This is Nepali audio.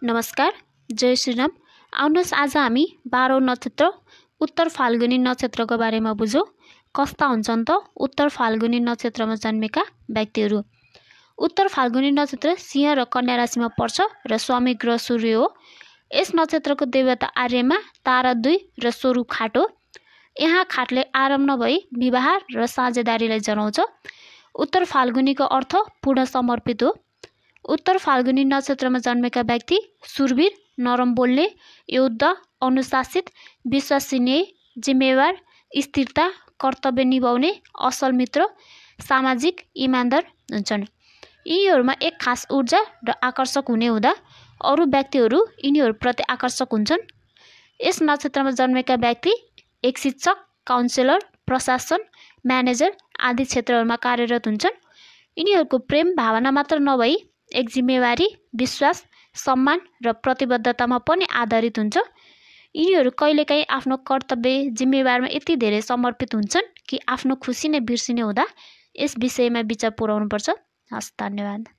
नमस्कार, जय श्रीराम। आउनुहोस् आज हामी 12औं नक्षत्र उत्तर फाल्गुनी नक्षत्रको बारेमा बुझौँ। कस्ता हुन्छन् त उत्तर फाल्गुनी नक्षत्रमा जन्मेका व्यक्तिहरू। उत्तर फाल्गुनी नक्षत्र सिंह र कन्या राशिमा पर्छ र स्वामी ग्रह सूर्य हो। यस नक्षत्रको देवता आर्यमा, तारा 2 र स्वरूप खाट हो। यहाँ खाटले आराम नभई विवाह र साझेदारीलाई जनाउँछ। उत्तर फाल्गुनीको अर्थ पूर्ण समर्पित हो। उत्तर फाल्गुनी नक्षत्रमा जन्मेका व्यक्ति सुरवीर, नरम बोल्ने, योद्धा, अनुशासित, विश्वसनीय, जिम्मेवार, स्थिरता, कर्तव्य निभाउने, असल मित्र, सामाजिक, इमान्दार हुन्छन्। यिनीहरूमा एक खास ऊर्जा र आकर्षक हुने हुँदा अरू व्यक्तिहरू यिनीहरूप्रति आकर्षक हुन्छन्। यस नक्षत्रमा जन्मेका व्यक्ति एक शिक्षक, काउन्सिलर, प्रशासन, म्यानेजर आदि क्षेत्रहरूमा कार्यरत हुन्छन्। यिनीहरूको प्रेम भावना मात्र नभई एक जिम्मेवारी, विश्वास, सम्मान र प्रतिबद्धतामा पनि आधारित हुन्छ। यिनीहरू कहिलेकाहीँ आफ्नो कर्तव्य, जिम्मेवारमा यति धेरै समर्पित हुन्छन् कि आफ्नो खुसी नै बिर्सिने हुँदा यस विषयमा विचार पुर्याउनुपर्छ। हस्, धन्यवाद।